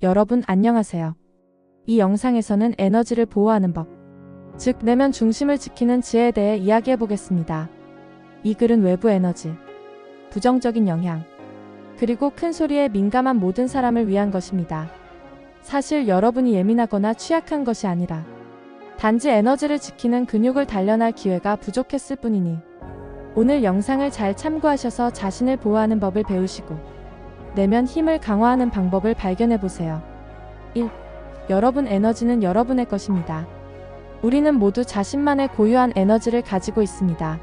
여러분 안녕하세요. 이 영상에서는 에너지를 보호하는 법, 즉 내면 중심을 지키는 지혜에 대해 이야기해 보겠습니다. 이 글은 외부 에너지, 부정적인 영향, 그리고 큰 소리에 민감한 모든 사람을 위한 것입니다. 사실 여러분이 예민하거나 취약한 것이 아니라 단지 에너지를 지키는 근육을 단련할 기회가 부족했을 뿐이니 오늘 영상을 잘 참고하셔서 자신을 보호하는 법을 배우시고 내면 힘을 강화하는 방법을 발견해 보세요. 1. 여러분 에너지는 여러분의 것입니다. 우리는 모두 자신만의 고유한 에너지를 가지고 있습니다.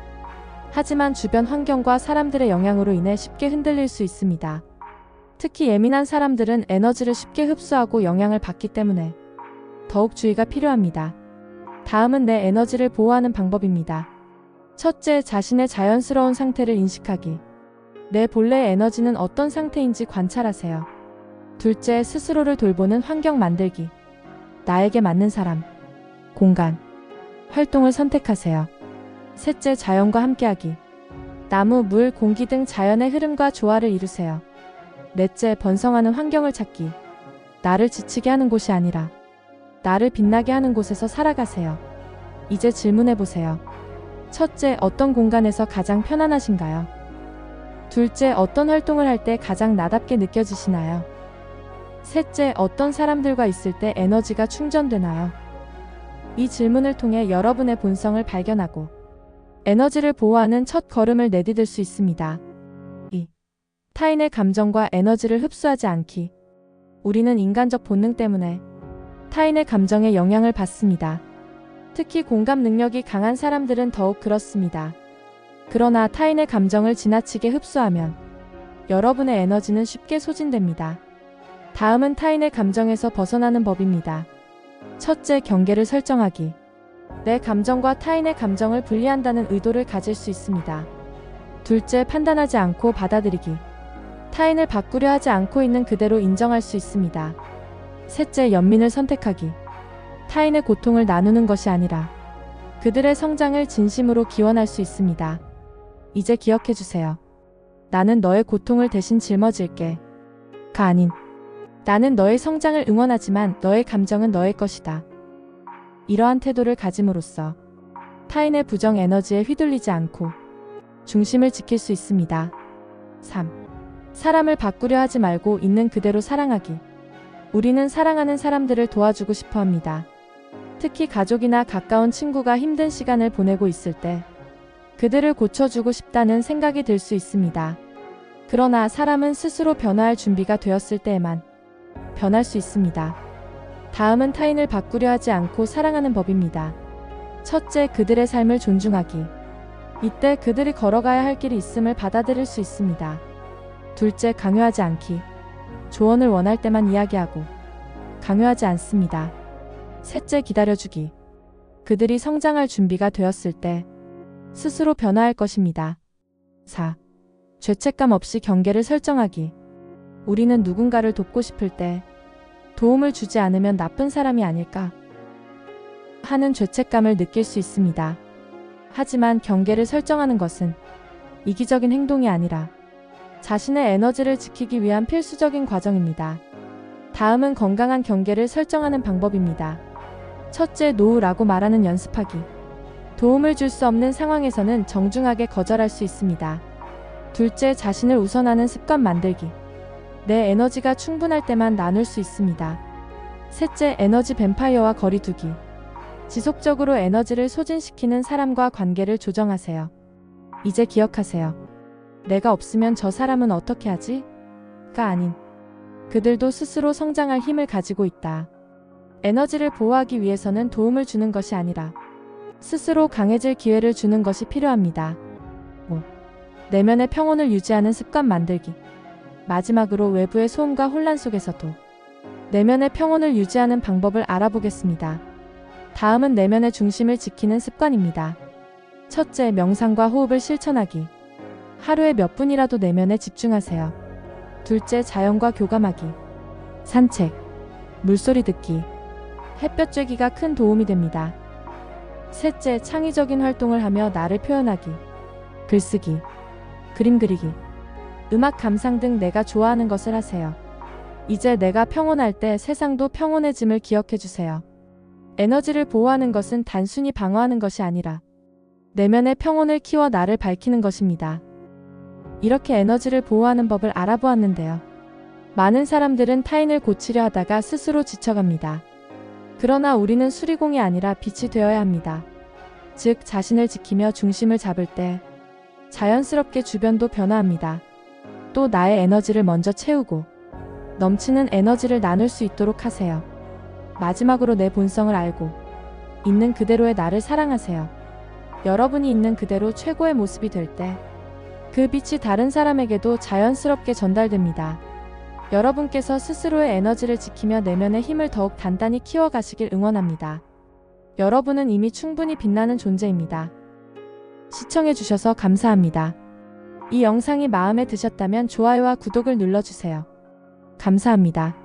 하지만 주변 환경과 사람들의 영향으로 인해 쉽게 흔들릴 수 있습니다. 특히 예민한 사람들은 에너지를 쉽게 흡수하고 영향을 받기 때문에 더욱 주의가 필요합니다. 다음은 내 에너지를 보호하는 방법입니다. 첫째, 자신의 자연스러운 상태를 인식하기. 내 본래의 에너지는 어떤 상태인지 관찰하세요. 둘째, 스스로를 돌보는 환경 만들기. 나에게 맞는 사람, 공간, 활동을 선택하세요. 셋째, 자연과 함께하기. 나무, 물, 공기 등 자연의 흐름과 조화를 이루세요. 넷째, 번성하는 환경을 찾기. 나를 지치게 하는 곳이 아니라 나를 빛나게 하는 곳에서 살아가세요. 이제 질문해보세요. 첫째, 어떤 공간에서 가장 편안하신가요? 둘째, 어떤 활동을 할 때 가장 나답게 느껴지시나요? 셋째, 어떤 사람들과 있을 때 에너지가 충전되나요? 이 질문을 통해 여러분의 본성을 발견하고 에너지를 보호하는 첫 걸음을 내디딜 수 있습니다. 2. 타인의 감정과 에너지를 흡수하지 않기. 우리는 인간적 본능 때문에 타인의 감정에 영향을 받습니다. 특히 공감 능력이 강한 사람들은 더욱 그렇습니다. 그러나 타인의 감정을 지나치게 흡수하면 여러분의 에너지는 쉽게 소진됩니다. 다음은 타인의 감정에서 벗어나는 법입니다. 첫째, 경계를 설정하기. 내 감정과 타인의 감정을 분리한다는 의도를 가질 수 있습니다. 둘째, 판단하지 않고 받아들이기. 타인을 바꾸려 하지 않고 있는 그대로 인정할 수 있습니다. 셋째, 연민을 선택하기. 타인의 고통을 나누는 것이 아니라 그들의 성장을 진심으로 기원할 수 있습니다. 이제 기억해주세요. 나는 너의 고통을 대신 짊어질게. 가 아닌, 나는 너의 성장을 응원하지만 너의 감정은 너의 것이다. 이러한 태도를 가짐으로써 타인의 부정 에너지에 휘둘리지 않고 중심을 지킬 수 있습니다. 3. 사람을 바꾸려 하지 말고 있는 그대로 사랑하기. 우리는 사랑하는 사람들을 도와주고 싶어 합니다. 특히 가족이나 가까운 친구가 힘든 시간을 보내고 있을 때 그들을 고쳐주고 싶다는 생각이 들 수 있습니다. 그러나 사람은 스스로 변화할 준비가 되었을 때에만 변할 수 있습니다. 다음은 타인을 바꾸려 하지 않고 사랑하는 법입니다. 첫째, 그들의 삶을 존중하기. 이때 그들이 걸어가야 할 길이 있음을 받아들일 수 있습니다. 둘째, 강요하지 않기. 조언을 원할 때만 이야기하고 강요하지 않습니다. 셋째, 기다려주기. 그들이 성장할 준비가 되었을 때 스스로 변화할 것입니다. 4. 죄책감 없이 경계를 설정하기. 우리는 누군가를 돕고 싶을 때 도움을 주지 않으면 나쁜 사람이 아닐까 하는 죄책감을 느낄 수 있습니다. 하지만 경계를 설정하는 것은 이기적인 행동이 아니라 자신의 에너지를 지키기 위한 필수적인 과정입니다. 다음은 건강한 경계를 설정하는 방법입니다. 첫째, 노라고 말하는 연습하기. 도움을 줄 수 없는 상황에서는 정중하게 거절할 수 있습니다. 둘째, 자신을 우선하는 습관 만들기. 내 에너지가 충분할 때만 나눌 수 있습니다. 셋째, 에너지 뱀파이어와 거리 두기. 지속적으로 에너지를 소진시키는 사람과 관계를 조정하세요. 이제 기억하세요. 내가 없으면 저 사람은 어떻게 하지? 가 아닌, 그들도 스스로 성장할 힘을 가지고 있다. 에너지를 보호하기 위해서는 도움을 주는 것이 아니라 스스로 강해질 기회를 주는 것이 필요합니다. 5. 내면의 평온을 유지하는 습관 만들기. 마지막으로 외부의 소음과 혼란 속에서도 내면의 평온을 유지하는 방법을 알아보겠습니다. 다음은 내면의 중심을 지키는 습관입니다. 첫째, 명상과 호흡을 실천하기. 하루에 몇 분이라도 내면에 집중하세요. 둘째, 자연과 교감하기. 산책, 물소리 듣기, 햇볕 쬐기가 큰 도움이 됩니다. 셋째, 창의적인 활동을 하며 나를 표현하기. 글쓰기, 그림 그리기, 음악 감상 등 내가 좋아하는 것을 하세요. 이제 내가 평온할 때 세상도 평온해짐을 기억해주세요. 에너지를 보호하는 것은 단순히 방어하는 것이 아니라 내면의 평온을 키워 나를 밝히는 것입니다. 이렇게 에너지를 보호하는 법을 알아보았는데요. 많은 사람들은 타인을 고치려 하다가 스스로 지쳐갑니다. 그러나 우리는 수리공이 아니라 빛이 되어야 합니다. 즉, 자신을 지키며 중심을 잡을 때 자연스럽게 주변도 변화합니다. 또 나의 에너지를 먼저 채우고 넘치는 에너지를 나눌 수 있도록 하세요. 마지막으로 내 본성을 알고 있는 그대로의 나를 사랑하세요. 여러분이 있는 그대로 최고의 모습이 될 때 그 빛이 다른 사람에게도 자연스럽게 전달됩니다. 여러분께서 스스로의 에너지를 지키며 내면의 힘을 더욱 단단히 키워가시길 응원합니다. 여러분은 이미 충분히 빛나는 존재입니다. 시청해주셔서 감사합니다. 이 영상이 마음에 드셨다면 좋아요와 구독을 눌러주세요. 감사합니다.